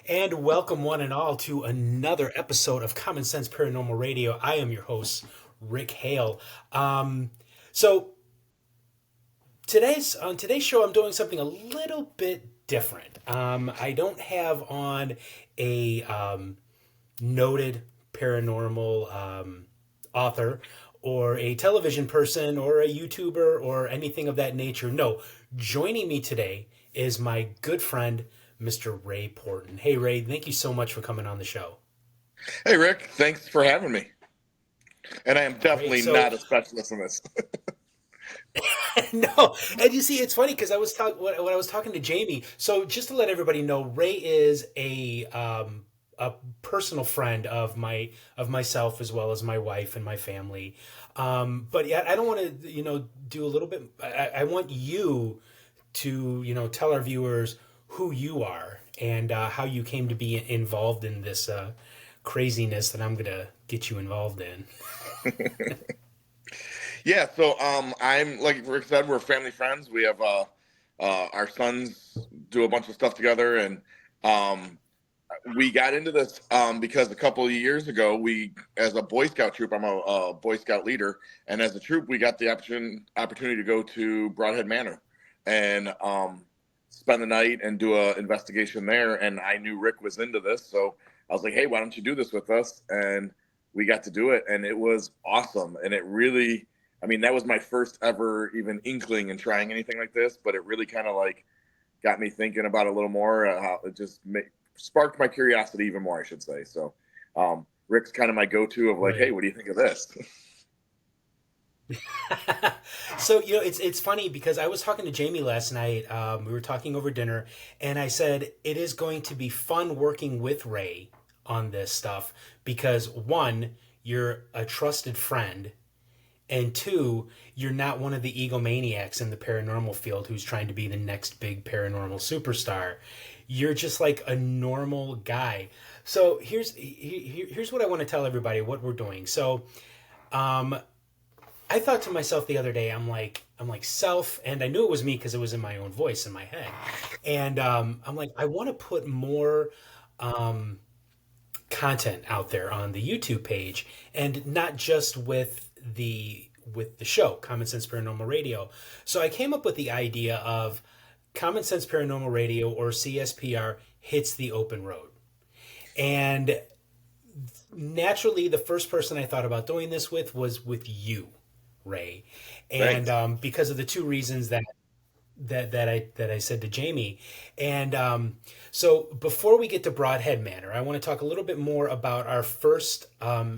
And welcome, one and all, to another episode of Common Sense Paranormal Radio. I am your host, Rick Hale. Um, so on today's show, I'm doing something a little bit different. I don't have on a noted paranormal author or a television person or a YouTuber or anything of that nature. No, joining me today is my good friend, Mr. Ray Porten. Hey, Ray, thank you so much for coming on the show. Hey, Rick, thanks for having me. And I am Great. definitely So, not a specialist in this. no, and you see, it's funny because I was talking when I was talking to Jamie. So, just to let everybody know, Ray is a personal friend of myself as well as my wife and my family. But yeah, I don't want to do a little bit. I want you to tell our viewers who you are and how you came to be involved in this craziness that I'm gonna get you involved in. Yeah, so I'm like Rick said, we're family friends. We have our sons do a bunch of stuff together, and um, we got into this because a couple of years ago, we, as a Boy Scout troop, I'm a Boy Scout leader, and as a troop, we got the opportunity to go to Broadhead Manor and spend the night and do a investigation there. And I knew Rick was into this, so I was like, "Hey, why don't you do this with us?" And we got to do it, and it was awesome. And it really, I mean, that was my first ever even inkling in trying anything like this, but it really kind of like got me thinking about it a little more. How it just sparked my curiosity even more, I should say. So, Rick's kind of my go-to of like, hey, Right. what do you think of this? So it's funny because I was talking to Jamie last night. We were talking over dinner, and I said it is going to be fun working with Ray on this stuff because one, you're a trusted friend, and two, you're not one of the egomaniacs in the paranormal field who's trying to be the next big paranormal superstar. You're just like a normal guy. So here's what I want to tell everybody what we're doing. So um, I thought to myself the other day, I'm like self, and I knew it was me because it was in my own voice in my head, and I'm like, I want to put more um, content out there on the YouTube page, and not just with the show Common Sense Paranormal Radio. So I came up with the idea of Common Sense Paranormal Radio, or CSPR, hits the open road, and naturally, the first person I thought about doing this with was with you, Ray, and Thanks. because of the two reasons that I said to Jamie. And so before we get to Broadhead Manor, I want to talk a little bit more about our first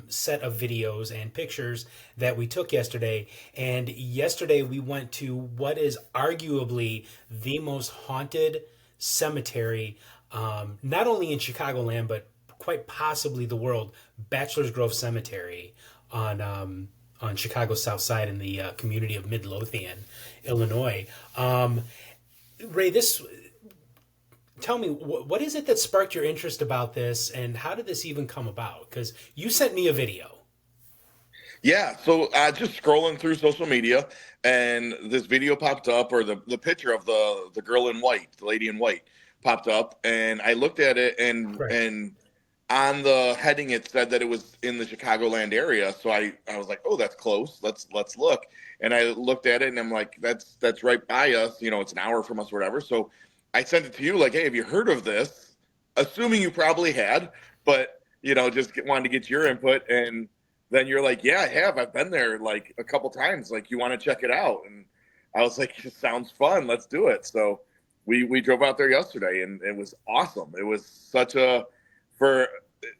set of videos and pictures that we took yesterday. And yesterday we went to what is arguably the most haunted cemetery, not only in Chicagoland, but quite possibly the world, Bachelor's Grove Cemetery on Chicago's South Side in the community of Midlothian, Illinois. Ray, this tell me what is it that sparked your interest about this, and how did this even come about? Because you sent me a video. Yeah, so just scrolling through social media, and this video popped up, or the picture of the girl in white, the lady in white, popped up, and I looked at it, Right. and on the heading it said that it was in the Chicagoland area. So I was like, oh, that's close. Let's look. And I looked at it, and I'm like, that's right by us. You know, it's an hour from us, or whatever. So I sent it to you, like, hey, have you heard of this? Assuming you probably had, but just wanted to get your input. And then you're like, yeah, I have. I've been there like a couple times. Like, you want to check it out? And I was like, it sounds fun. Let's do it. So we drove out there yesterday, and it was awesome. It was such a for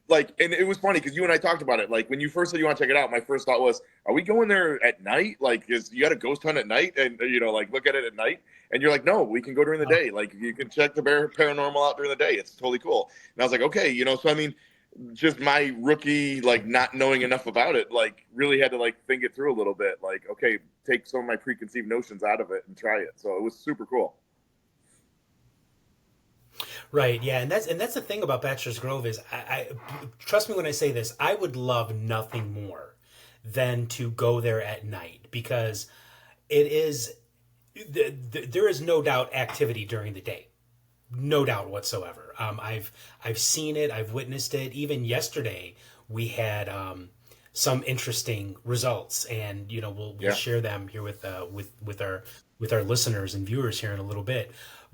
like, and it was funny because you and I talked about it. Like, when you first said you want to check it out, my first thought was, are we going there at night? Like, is you got a ghost hunt at night, and like look at it at night? And you're like, no, we can go during the Oh, day. Like, you can check the paranormal out during the day. It's totally cool. And I was like, okay, so I mean, just my rookie, like, not knowing enough about it, like, really had to like think it through a little bit. Like, okay, take some of my preconceived notions out of it and try it. So it was super cool. right. Yeah, and that's the thing about Bachelor's Grove is I trust me when I say this. I would love nothing more than to go there at night because it is there is no doubt activity during the day. no doubt whatsoever. I've seen it. I've witnessed it. Even yesterday, we had some interesting results, and we'll Yeah. share them here with our listeners and viewers here in a little bit.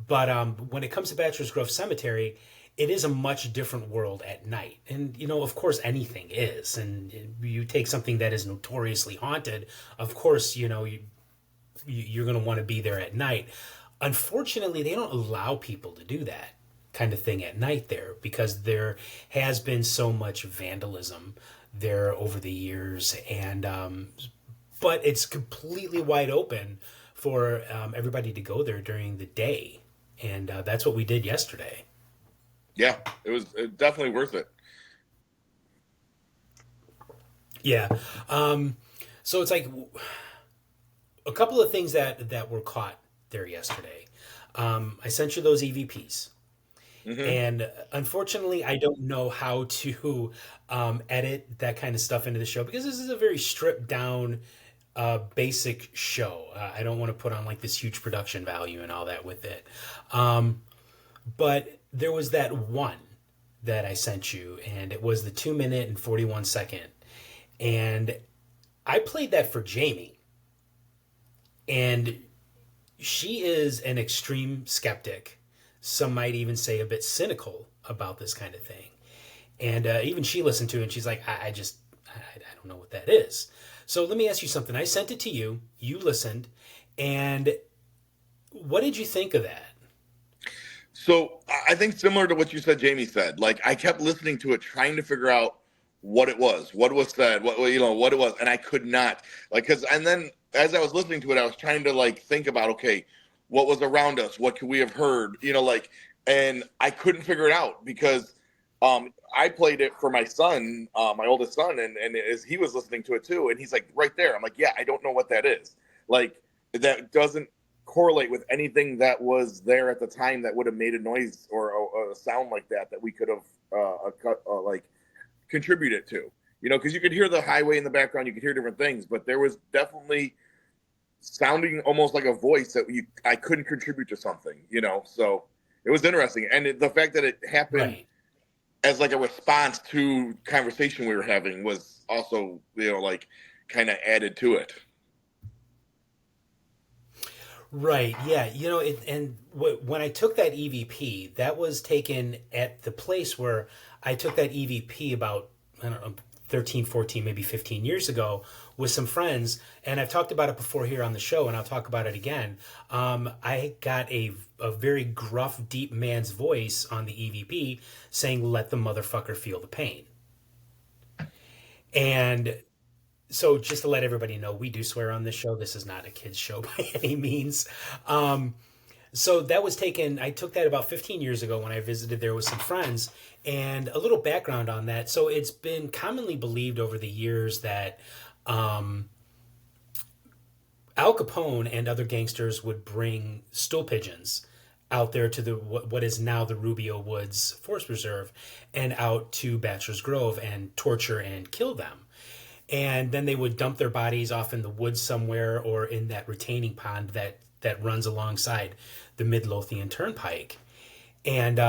But when it comes to Bachelor's Grove Cemetery, it is a much different world at night, and of course, anything is. And you take something that is notoriously haunted, of course, you're going to want to be there at night. Unfortunately, they don't allow people to do that kind of thing at night there because there has been so much vandalism there over the years, and but it's completely wide open for everybody to go there during the day, and that's what we did yesterday. Yeah, it was definitely worth it. Yeah. Um, so it's like a couple of things that were caught there yesterday. I sent you those EVPs. Hmm. And unfortunately, I don't know how to edit that kind of stuff into the show because this is a very stripped down, basic show. I don't want to put on like this huge production value and all that with it. Um, but there was that one that I sent you, and it was the 2 minute and 41 second. And I played that for Jamie, and she is an extreme skeptic. Some might even say a bit cynical about this kind of thing. And even she listened to it and she's like, I don't know what that is. So let me ask you something. I sent it to you, you listened, and what did you think of that? So I think similar to what you said, Jamie said. Like I kept listening to it, trying to figure out what was said, what it was, and I could not. Like because and then as I was listening to it, I was trying to like think about okay, what was around us, what could we have heard, and I couldn't figure it out because I played it for my son, my oldest son, and as he was listening to it too, and he's like right there. I'm like, yeah, I don't know what that is. Like that doesn't correlate with anything that was there at the time that would have made a noise or a sound like that we could have like contributed to. Because you could hear the highway in the background, you could hear different things, but there was definitely sounding almost like a voice that I couldn't contribute to something. So it was interesting, and the fact that it happened Right. as like a response to conversation we were having was also like kind of added to it. Right. Yeah. And when I took that EVP, that was taken at the place where I took that EVP about, I don't know, 13, 14, maybe 15 years ago with some friends. And I've talked about it before here on the show, and I'll talk about it again. I got a very gruff, deep man's voice on the EVP saying, let the motherfucker feel the pain. And so just to let everybody know, we do swear on this show. This is not a kids show by any means. Um, so that was taken, I took that about 15 years ago when I visited there with some friends. And a little background on that. So it's been commonly believed over the years that um, Al Capone and other gangsters would bring stool pigeons out there to the what is now the Rubio Woods Forest Reserve and out to Bachelor's Grove and torture and kill them. And then they would dump their bodies off in the woods somewhere or in that retaining pond that runs alongside the Midlothian Turnpike. And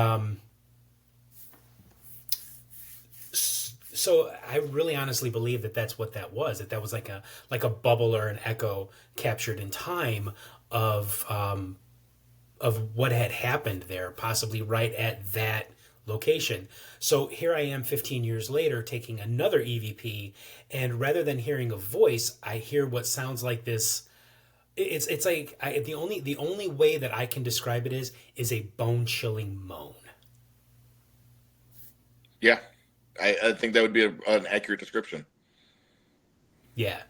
so I really honestly believe that that's what that was. That was like a bubble or an echo captured in time of what had happened there, possibly right at that location. So here I am 15 years later taking another EVP, and rather than hearing a voice, I hear what sounds like this. It's like the only way that I can describe it is a bone chilling moan. Yeah, I think that would be an accurate description. Yeah,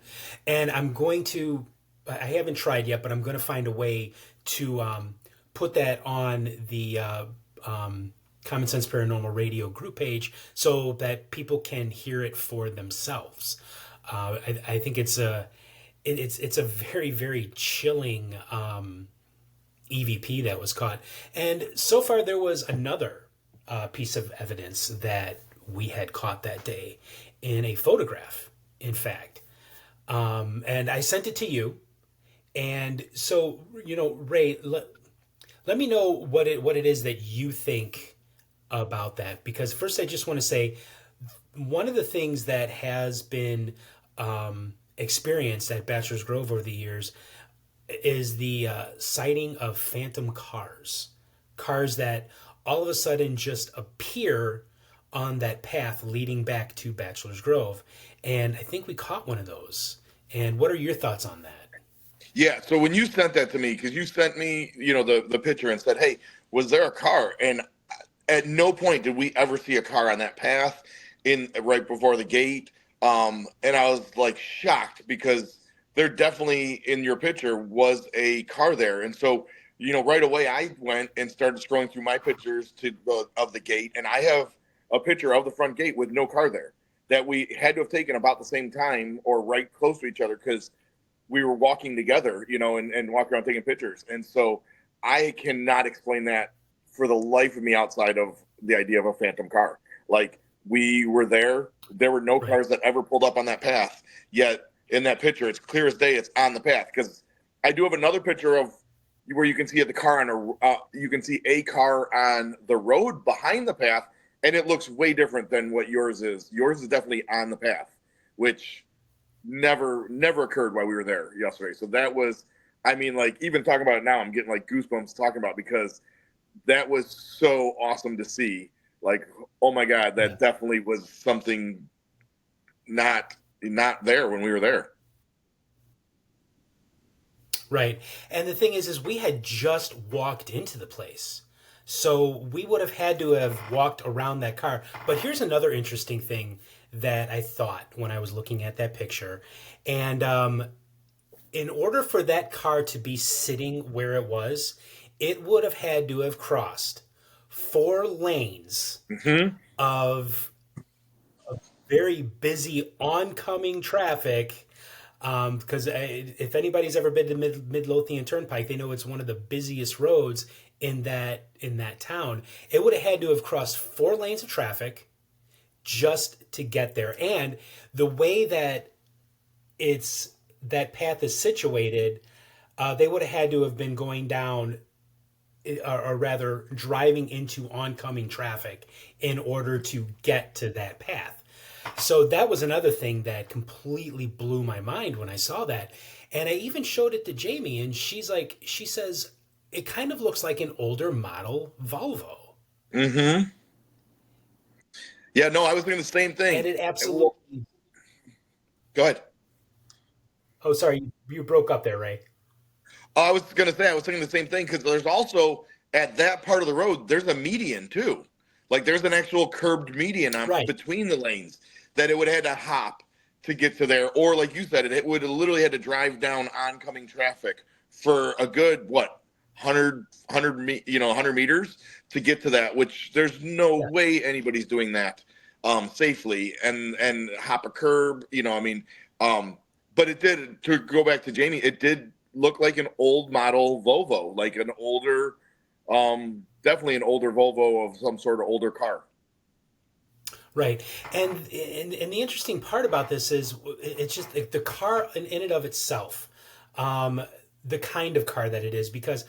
and I'm going to. I haven't tried yet, but I'm going to find a way to put that on the Common Sense Paranormal Radio group page so that people can hear it for themselves. I think it's a very very chilling EVP that was caught, and so far there was another piece of evidence that we had caught that day in a photograph. In fact, and I sent it to you. And so, Ray, let me know what it is that you think about that. Because first, I just want to say one of the things that has been experienced at Bachelor's Grove over the years is the sighting of phantom cars, cars that all of a sudden just appear on that path leading back to Bachelor's Grove. And I think we caught one of those. And what are your thoughts on that? Yeah. So when you sent that to me, because you sent me, the picture and said, "Hey, was there a car?" And at no point did we ever see a car on that path in right before the gate. And I was like shocked because there definitely in your picture was a car there. And so, right away I went and started scrolling through my pictures of the gate, and I have a picture of the front gate with no car there that we had to have taken about the same time or right close to each other because we were walking together, and walking around taking pictures. And so I cannot explain that for the life of me outside of the idea of a phantom car. Like we were there, there were no Right. cars that ever pulled up on that path. Yet in that picture, it's clear as day it's on the path. Because I do have another picture of where you can see the car you can see a car on the road behind the path, and it looks way different than what yours is. Yours is definitely on the path, which never occurred while we were there yesterday. So that was, I mean, like even talking about it now, I'm getting like goosebumps talking about it because that was so awesome to see. Like, oh my God, Yeah. that definitely was something not there when we were there. Right. And the thing is we had just walked into the place. So we would have had to have walked around that car. But here's another interesting thing that I thought when I was looking at that picture. And in order for that car to be sitting where it was, it would have had to have crossed 4 lanes Hmm. of very busy oncoming traffic. Because if anybody's ever been to Midlothian Turnpike, they know it's one of the busiest roads in that town. It would have had to have crossed 4 lanes of traffic just to get there. And the way that it's that path is situated, they would have had to have been going down, or rather driving into oncoming traffic in order to get to that path. So that was another thing that completely blew my mind when I saw that. And I even showed it to Jamie, and she says, it kind of looks like an older model Volvo. Hmm. Yeah, no, I was thinking the same And thing. it Well, absolutely, go ahead. oh, sorry, you broke up there, Ray. I was going to say, I was thinking the same thing because there's also at that part of the road, there's a median too. Like there's an actual curbed median on Right. between the lanes that it would have had to hop to get to there. Or like you said, it would have literally had to drive down oncoming traffic for a good, what, 100 meters to get to that, which there's no Yeah. way anybody's doing that safely and hop a curb, I mean, um, but it did, to go back to Jamie, it did look like an old model Volvo, like an older, definitely an older Volvo of some sort of older car. Right. And the interesting part about this is it's just the car in and of itself, um, the kind of car that it is, because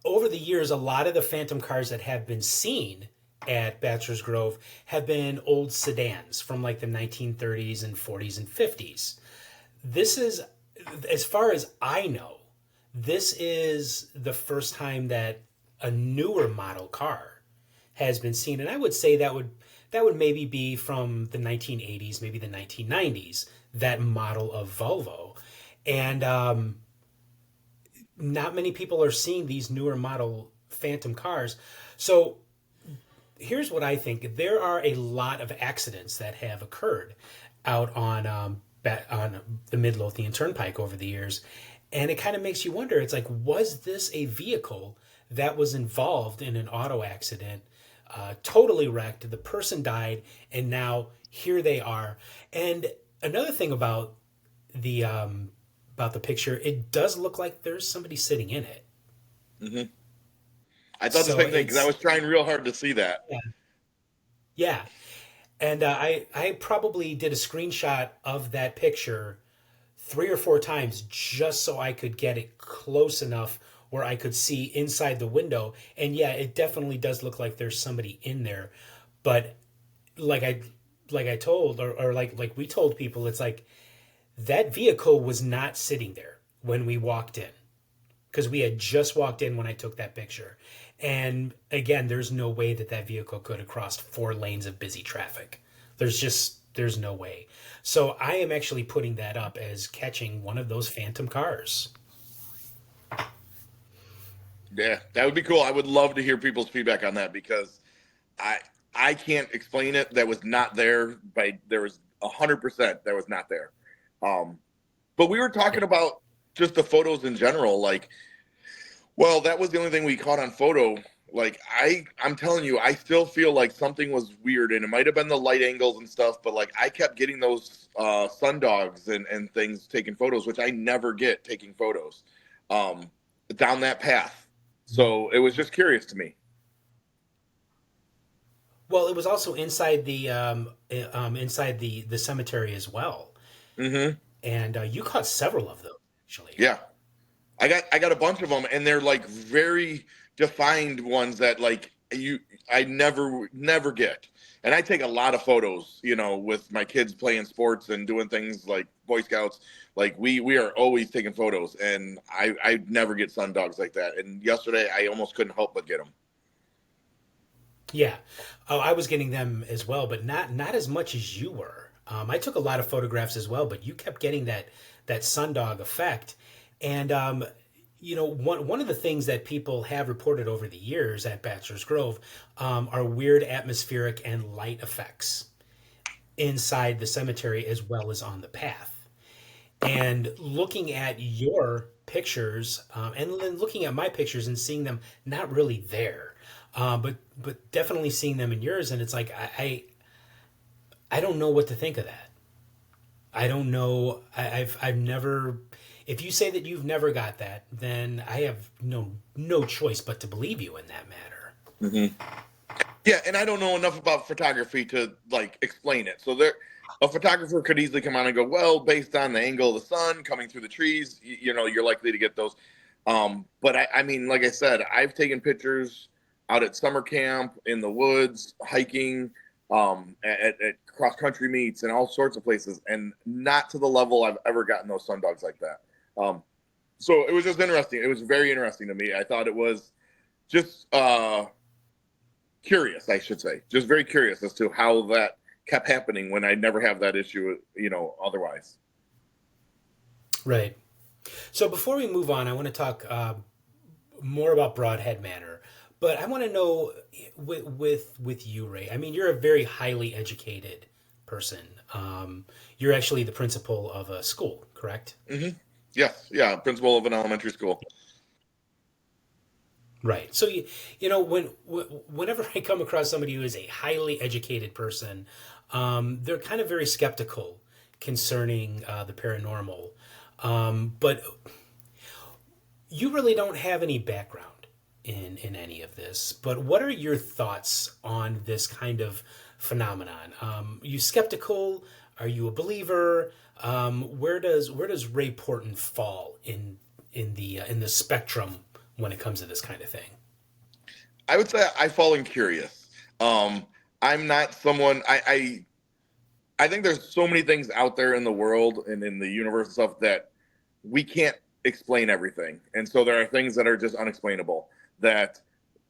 over the years, a lot of the phantom cars that have been seen at Bachelor's Grove have been old sedans from like the 1930s and 40s and 50s. This is, as far as I know, this is the first time that a newer model car has been seen, and I would say that would maybe be from the 1980s, maybe the 1990s. That model of Volvo, and not many people are seeing these newer model Phantom cars. So here's what I think: there are a lot of accidents that have occurred out on the Midlothian Turnpike over the years, and it kind of makes you wonder. It's like, was this a vehicle that was involved in an auto accident, totally wrecked? The person died, and now here they are. And another thing about the picture, it does look like there's somebody sitting in it. Hmm. I thought the So same thing because I it's, was trying real hard to see that. yeah, yeah. And I probably did a screenshot of that picture 3 or 4 times just so I could get it close enough where I could see inside the window. And yeah, it definitely does look like there's somebody in there. But like I like I told or like we told people, it's like that vehicle was not sitting there when we walked in because we had just walked in when I took that picture. And again, there's no way that that vehicle could have crossed 4 lanes of busy traffic. There's no way. So I am actually putting that up as catching one of those phantom cars. Yeah, that would be cool. I would love to hear people's feedback on that because I I can't explain it. That was not there. By there was 100% that was not there. Um, but we were Yeah. talking about just the photos in general. Like, well, that was the only thing we caught on photo. Like, I'm telling you, I still feel like something was weird, and it might have been the light angles and stuff. But like, I kept getting those sundogs and things taking photos, which I never get taking photos um, down that path. So it was just curious to me. Well, it was also inside inside the cemetery as well, Hmm. and you caught several of those actually. Yeah. I got a bunch of them, and they're like very defined ones that like I never get. And I take a lot of photos, with my kids playing sports and doing things like Boy Scouts. Like we are always taking photos, and I never get sun dogs like that. And yesterday I almost couldn't help but get them. Yeah. Oh, I was getting them as well, but not as much as you were. I took a lot of photographs as well, but you kept getting that sundog effect. And one of the things that people have reported over the years at Bachelor's Grove are weird atmospheric and light effects inside the cemetery as well as on the path. And looking at your pictures and then looking at my pictures and seeing them not really there, but definitely seeing them in yours, and it's like I don't know what to think of that. I don't know. I've never. If you say that you've never got that, then I have no choice but to believe you in that matter. Hmm. Yeah, and I don't know enough about photography to like explain it. So a photographer could easily come on and go, well, based on the angle of the sun coming through the trees, you're likely to get those. But I mean, like I said, I've taken pictures out at summer camp, in the woods, hiking, at cross country meets, and all sorts of places, and not to the level I've ever gotten those sundogs like that. Um, so it was just interesting. It was very interesting to me. I thought it was just curious, I should say, just very curious as to how that kept happening when I never have that issue, otherwise. Right. So before we move on, I want to talk more about Broadhead Manor, but I want to know with you, Ray. I mean, you're a very highly educated person. You're actually the principal of a school, correct? Hmm. Yes, yeah, principal of an elementary school. Right. So whenever I come across somebody who is a highly educated person, they're kind of very skeptical concerning the paranormal. But you really don't have any background in any of this. But what are your thoughts on this kind of phenomenon? Are you skeptical? Are you a believer? Where does Ray Porten fall in the spectrum when it comes to this kind of thing? I would say I fall in curious. Um, I'm not someone. I think there's so many things out there in the world and in the universe and stuff that we can't explain everything, and so there are things that are just unexplainable that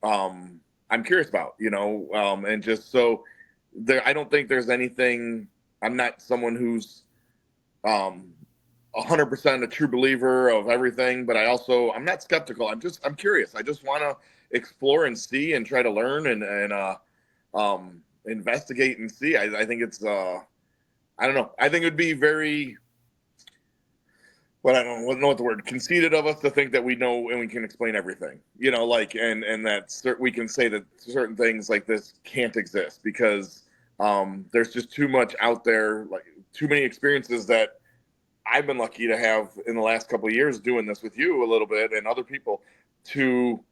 I'm curious about. And just so there, I don't think there's anything. I'm not someone who's um 100% a true believer of everything, but I'm not skeptical. I'm curious. I just want to explore and see and try to learn and investigate and see. I think it's I don't know. I think it would be very, well, I don't know what the word, conceited of us to think that we know and we can explain everything. Like, and that we can say that certain things like this can't exist because there's just too much out there, like too many experiences that I've been lucky to have in the last couple of years doing this with you a little bit and other people to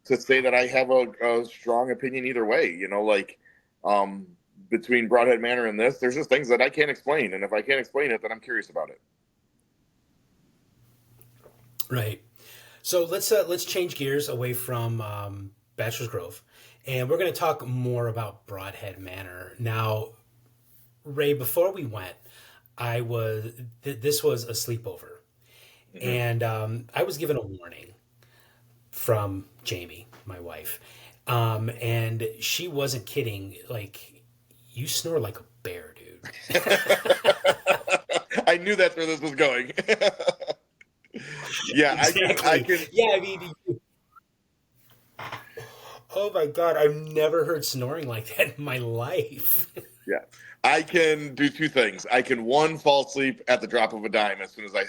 say that I have a strong opinion either way. Like um, between Broadhead Manor and this, there's just things that I can't explain, and if I can't explain it, then I'm curious about it. Right. So let's change gears away from Bachelor's Grove, and we're going to talk more about Broadhead Manor. Now, Ray, before we went, I was this was a sleepover, Hmm. and I was given a warning from Jamie, my wife, and she wasn't kidding. Like, you snore like a bear, dude. I knew that's where this was going. Yeah, I Exactly. can, Yeah, I mean, oh my God, I've never heard snoring like that in my life. yeah, I can do two things. I can one fall asleep at the drop of a dime as soon as I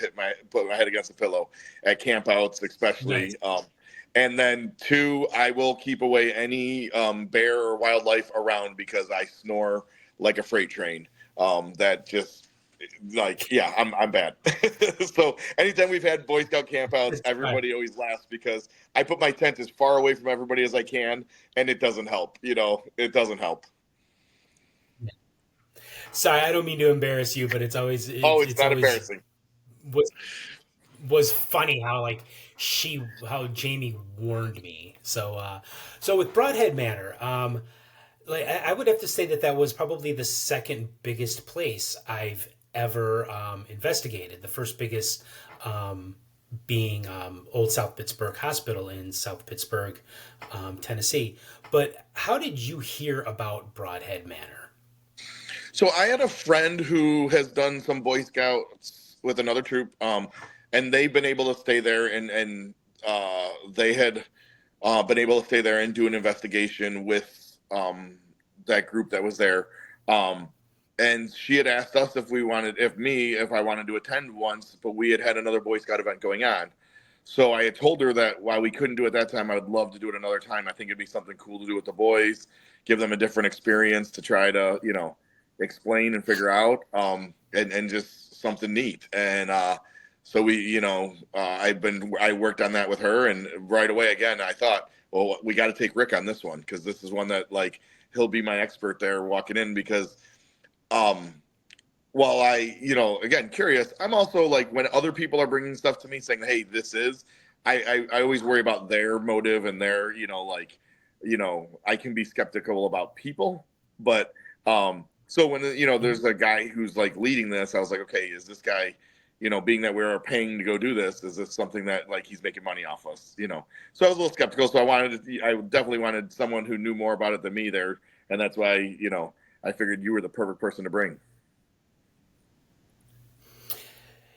put my head against the pillow at campouts, Nice. especially. And then two, I will keep away any bear or wildlife around because I snore like a freight train. That just like yeah, I'm bad. So anytime we've had Boy Scout campouts, It's fine. everybody always laughs because I put my tent as far away from everybody as I can, and it doesn't help. It doesn't help. Sorry, I don't mean to embarrass you, but Oh, it's it's not always embarrassing. was was funny how like how Jamie warned me. So with Broadhead Manor, like I would have to say that that was probably the second biggest place I've ever investigated. The first biggest being Old South Pittsburgh Hospital in South Pittsburgh, Tennessee. But how did you hear about Broadhead Manor? So I had a friend who has done some Boy Scouts with another troop, and they've been able to stay there, and they had been able to stay there and do an investigation with that group that was there. Um, and she had asked us if I wanted to attend once, but we had had another Boy Scout event going on. So I had told her that while we couldn't do it that time, I would love to do it another time. I think it'd be something cool to do with the boys, give them a different experience to try to, explain and figure out, and just something neat. And so I worked on that with her, and right away again, I thought, well, we got to take Rick on this one because this is one that like he'll be my expert there walking in because um while again, curious, I'm also like when other people are bringing stuff to me saying, "Hey, this is," I always worry about their motive and their, I can be skeptical about people, but so when there's a guy who's like leading this, I was like, okay, is this guy, being that we're paying to go do this, is this something that like he's making money off us? So I was a little skeptical. So I definitely wanted someone who knew more about it than me there, and that's why I figured you were the perfect person to bring.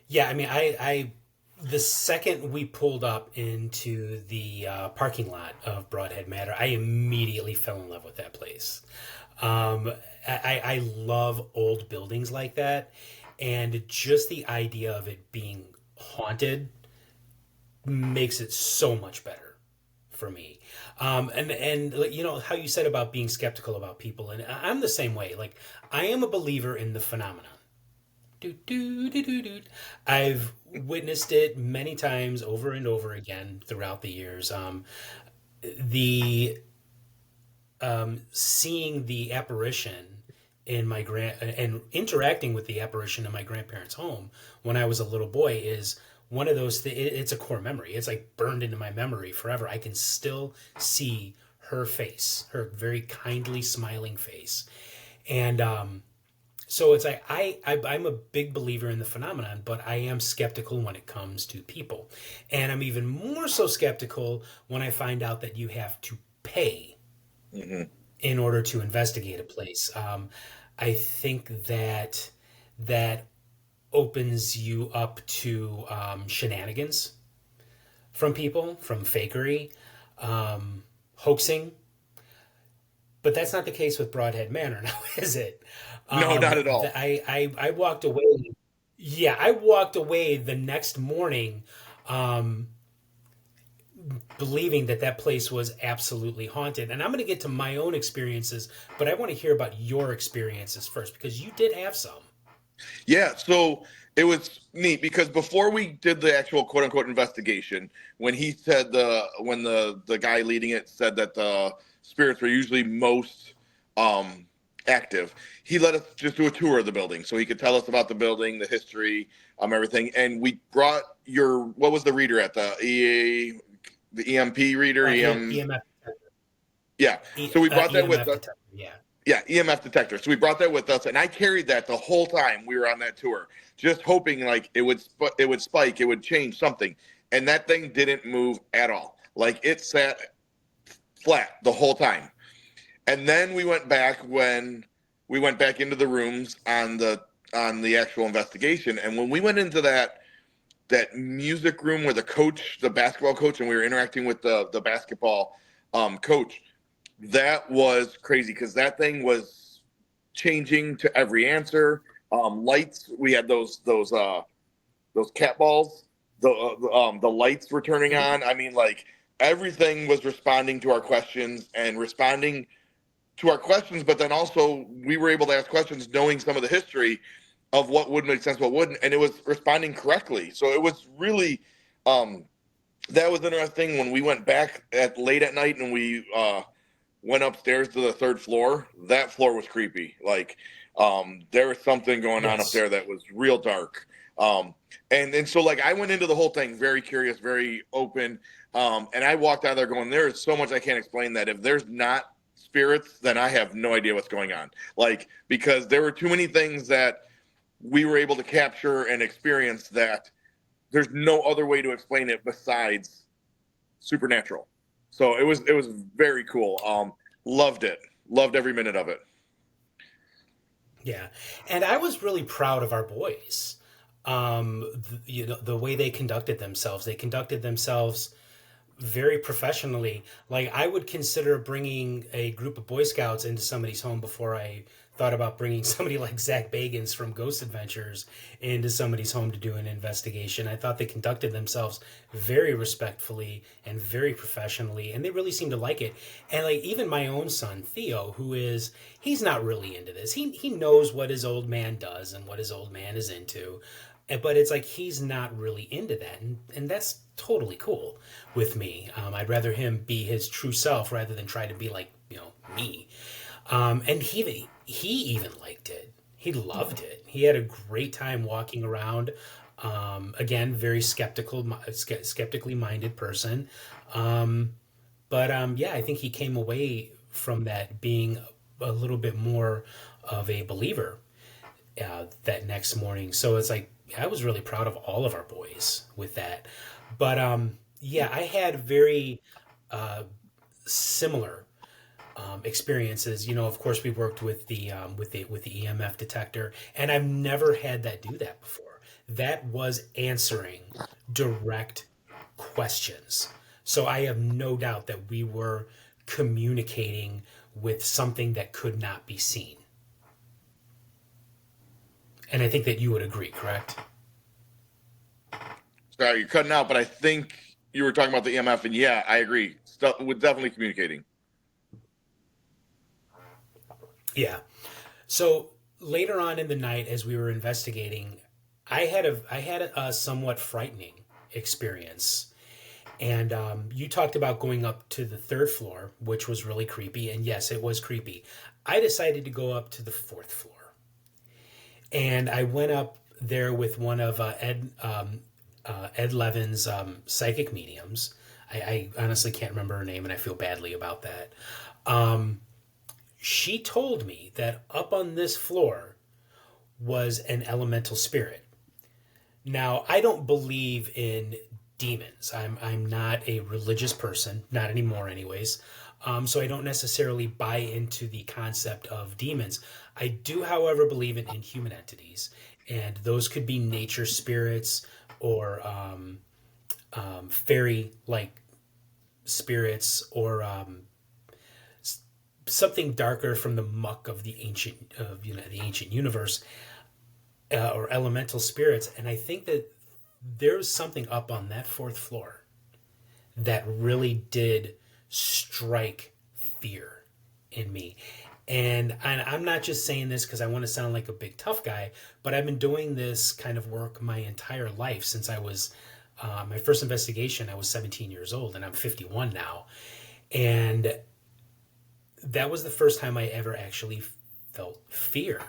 Yeah, I mean, the second we pulled up into the parking lot of Broadhead Manor, I immediately fell in love with that place. Um, I love old buildings like that, and just the idea of it being haunted makes it so much better for me. And like, you know how you said about being skeptical about people, and I'm the same way. Like, I am a believer in the phenomenon. Do, do, do, do, do. I've witnessed it many times over and over again throughout the years. The Seeing the apparition in my grand and interacting with the apparition in my grandparents' home when I was a little boy is one of those it's a core memory. It's like burned into my memory forever. I can still see her face, her very kindly smiling face. And so it's like I'm a big believer in the phenomenon, but I am skeptical when it comes to people, and I'm even more so skeptical when I find out that you have to pay Hmm. in order to investigate a place. I think that that opens you up to shenanigans from people, from fakery, hoaxing. But that's not the case with Broadhead Manor, now is it? No, not at all. I walked away. Yeah, I walked away the next morning, um, believing that that place was absolutely haunted. And I'm going to get to my own experiences, but I want to hear about your experiences first because you did have some. Yeah, so it was neat because before we did the actual quote unquote investigation, when he said when the guy leading it said that the spirits were usually most um active. He let us just do a tour of the building so he could tell us about the building, the history, everything. And we brought your, what was the reader at the the EMP reader? EMF, Yeah. So we brought that with EMF us. detector. Yeah. Yeah, EMF detector. So we brought that with us, and I carried that the whole time we were on that tour, just hoping like it would spike, it would change something, and that thing didn't move at all. Like it sat flat the whole time. And then we went back into the rooms on the actual investigation, and when we went into that music room where the basketball coach, and we were interacting with the basketball coach, that was crazy because that thing was changing to every answer. Lights, we had those cat balls. The lights were turning Mhm. on. I mean, like everything was responding to our questions and responding to our questions, but then also we were able to ask questions knowing some of the history of what would make sense, what wouldn't, and it was responding correctly. So it was really um, that was interesting when we went back at late at night and we went upstairs to the third floor. That floor was creepy. Like there was something going on up Yes. there that was real dark. Um, and so like I went into the whole thing very curious, very open. And I walked out of there going, there is so much I can't explain that if there's not spirits, then I have no idea what's going on. Like because there were too many things that we were able to capture and experience that there's no other way to explain it besides supernatural. So it was very cool. Loved it. Loved every minute of it. Yeah, and I was really proud of our boys. The way they conducted themselves. They conducted themselves very professionally. Like I would consider bringing a group of Boy Scouts into somebody's home before I thought about bringing somebody like Zach Bagans from Ghost Adventures into somebody's home to do an investigation. I thought they conducted themselves very respectfully and very professionally, and they really seemed to like it. And like even my own son Theo, he's not really into this. He knows what his old man does and what his old man is into, but it's like he's not really into that, and that's totally cool with me. I'd rather him be his true self rather than try to be like me. And he even liked it. He loved it. He had a great time walking around. Again, very skeptically minded person. But yeah, I think he came away from that being a little bit more of a believer that next morning. So it's like I was really proud of all of our boys with that. But yeah, I had very similar experiences. Of course, we worked with the EMF detector, and I've never had that do that before. That was answering direct questions. So I have no doubt that we were communicating with something that could not be seen. And I think that you would agree, correct? Sorry, you're cutting out, but I think you were talking about the EMF, and yeah, I agree. Stuff with definitely communicating. Yeah. So later on in the night, as we were investigating, I had a somewhat frightening experience. And you talked about going up to the third floor, which was really creepy. And yes, it was creepy. I decided to go up to the fourth floor, and I went up there with one of Ed Levin's psychic mediums. I honestly can't remember her name, and I feel badly about that. Um, she told me that up on this floor was an elemental spirit. Now, I don't believe in demons. I'm not a religious person, not anymore, anyways. So I don't necessarily buy into the concept of demons. I do, however, believe in inhuman entities, and those could be nature spirits or fairy like spirits or something darker from the muck of the ancient universe, or elemental spirits. And I think that there's something up on that fourth floor that really did strike fear in me. And I'm not just saying this because I want to sound like a big tough guy, but I've been doing this kind of work my entire life since I was my first investigation. I was 17 years old, and I'm 51 now. And that was the first time I ever actually felt fear.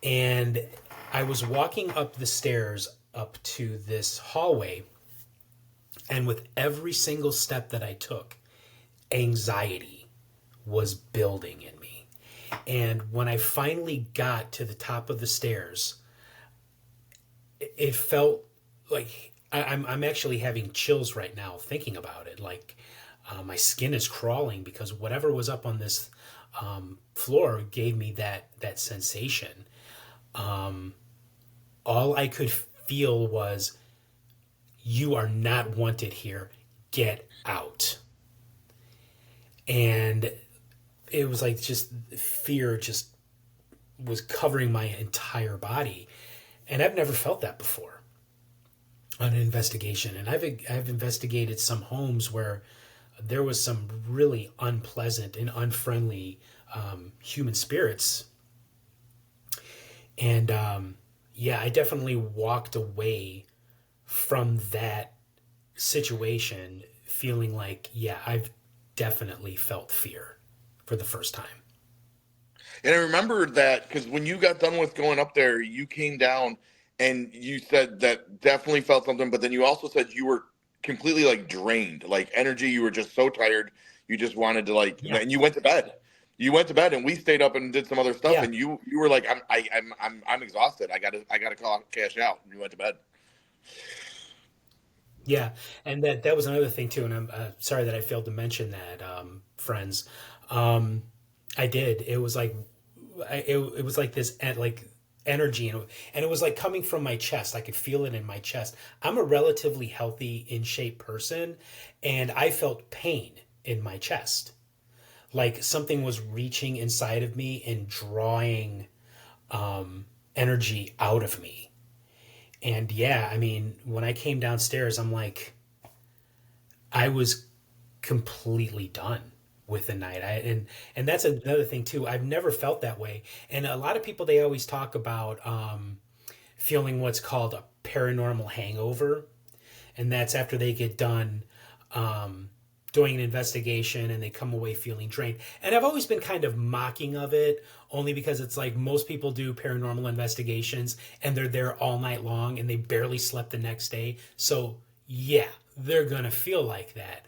And I was walking up the stairs up to this hallway, and with every single step that I took, anxiety was building in me. And when I finally got to the top of the stairs, it felt like I'm actually having chills right now thinking about it. Like my skin is crawling because whatever was up on this floor gave me that sensation. All I could feel was, "You are not wanted here. Get out." And it was like just fear just was covering my entire body, and I've never felt that before on an investigation. And I've investigated some homes where there was some really unpleasant and unfriendly human spirits, and yeah, I definitely walked away from that situation feeling like, yeah, I've definitely felt fear for the first time. And I remember that because when you got done with going up there, you came down and you said that definitely felt something, but then you also said you were completely like drained, like energy. You were just so tired. You just wanted to like, Yeah. and you went to bed. You went to bed, and we stayed up and did some other stuff. Yeah. And you were like, I'm exhausted. I gotta call cash out. And you went to bed. Yeah. And that was another thing too. And I'm sorry that I failed to mention that, friends. Um, I did. It was like, it was like this, like energy, and it was like coming from my chest. I could feel it in my chest. I'm a relatively healthy, in shape person, and I felt pain in my chest. Like something was reaching inside of me and drawing energy out of me. And yeah, I mean, when I came downstairs, I'm like, I was completely done with the night. And that's another thing too. I've never felt that way. And a lot of people, they always talk about feeling what's called a paranormal hangover, and that's after they get done um, doing an investigation and they come away feeling drained. And I've always been kind of mocking of it, only because it's like most people do paranormal investigations and they're there all night long and they barely slept the next day. So yeah, they're gonna feel like that.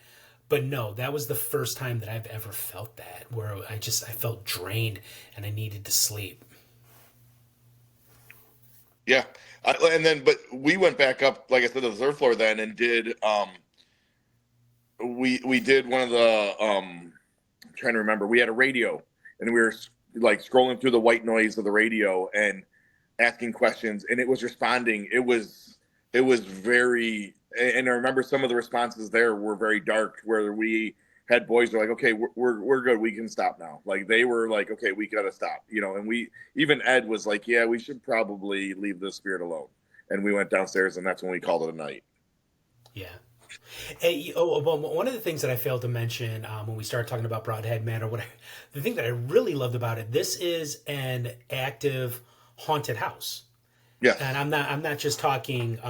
But no, that was the first time that I've ever felt that, where I felt drained and I needed to sleep. Yeah. And then, but we went back up, like I said, to the third floor then and did, we did one of the, I'm trying to remember, we had a radio and we were like scrolling through the white noise of the radio and asking questions and it was responding. It was very, and I remember some of the responses there were very dark where we had boys who were like, okay, we're good. We can stop now. Like they were like, okay, we got to stop, and even Ed was like, yeah, we should probably leave the spirit alone. And we went downstairs and that's when we called it a night. Yeah. Hey, well, one of the things that I failed to mention when we started talking about Broadhead Manor, the thing that I really loved about it, this is an active haunted house, and Yes. I'm not just talking,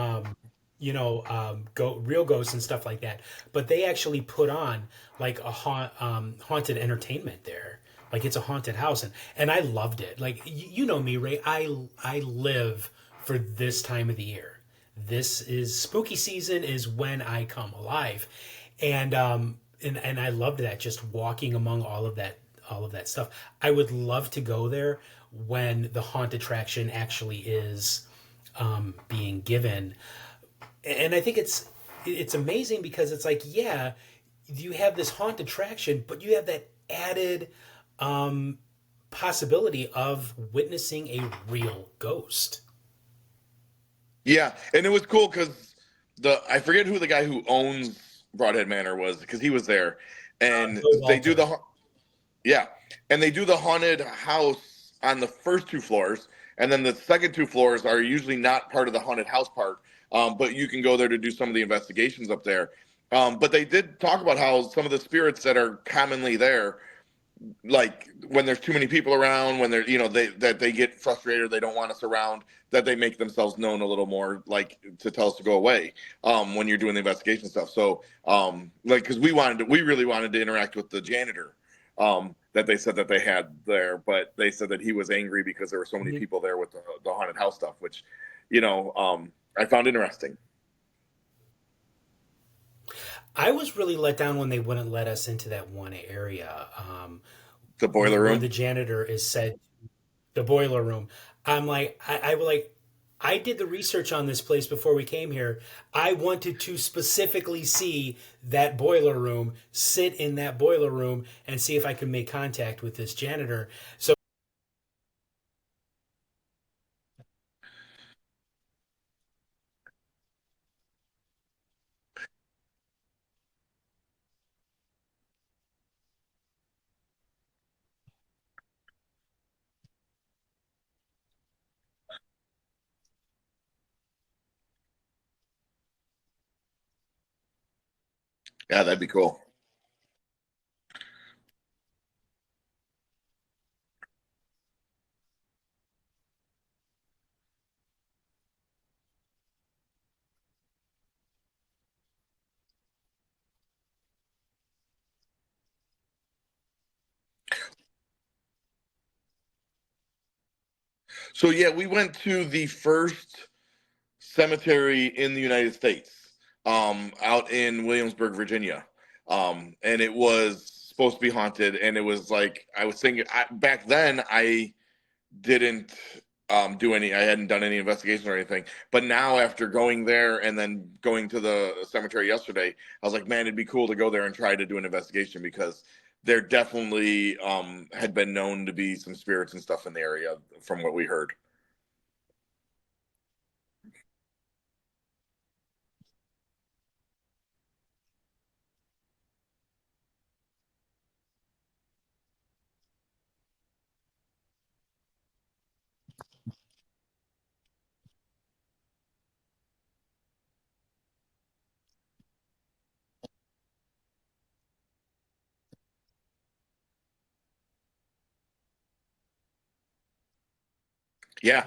real ghosts and stuff like that, but they actually put on like a haunted entertainment there. Like it's a haunted house, and I loved it. Like you know me, Ray. I live for this time of the year. This is spooky season is when I come alive, and I loved that, just walking among all of that stuff. I would love to go there when the haunt attraction actually is being given. And I think it's amazing because it's like, yeah, you have this haunt attraction, but you have that added um, possibility of witnessing a real ghost. Yeah. And it was cool because I forget who the guy who owns Broadhead Manor was because he was there. And Joe they do Walter. yeah. And they do the haunted house on the first two floors. And then the second two floors are usually not part of the haunted house part. But you can go there to do some of the investigations up there. But they did talk about how some of the spirits that are commonly there, like when there's too many people around, when they're, they get frustrated, or they don't want us around, that they make themselves known a little more, like to tell us to go away when you're doing the investigation stuff. So, like, because we really wanted to interact with the janitor that they said that they had there, but they said that he was angry because there were so many Mhm. people there with the haunted house stuff, which, I found interesting. I was really let down when they wouldn't let us into that one area, The boiler where room. the janitor is said the boiler room. I'm like, I like, I did the research on this place before we came here. I wanted to specifically see that boiler room, sit in that boiler room, and see if I could make contact with this janitor. So Yeah, that'd be cool. So yeah, we went to the first cemetery in the United States, out in Williamsburg, Virginia. And it was supposed to be haunted, and it was like I was thinking back then. I didn't do any. I hadn't done any investigation or anything. But now, after going there and then going to the cemetery yesterday, I was like, man, it'd be cool to go there and try to do an investigation because there definitely had been known to be some spirits and stuff in the area from what we heard. Yeah.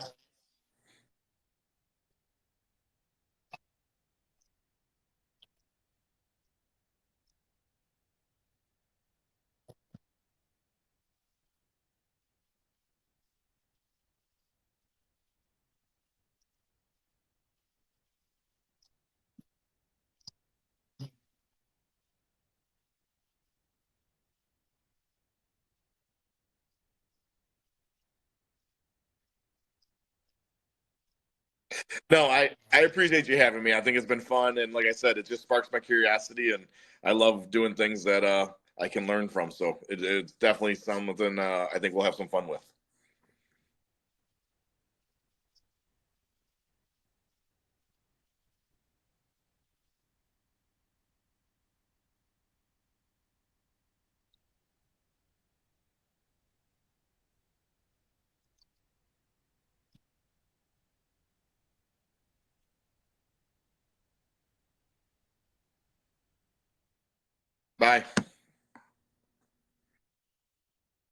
No, I appreciate you having me. I think it's been fun, and like I said, it just sparks my curiosity, and I love doing things that I can learn from. So it's definitely something I think we'll have some fun with. Bye.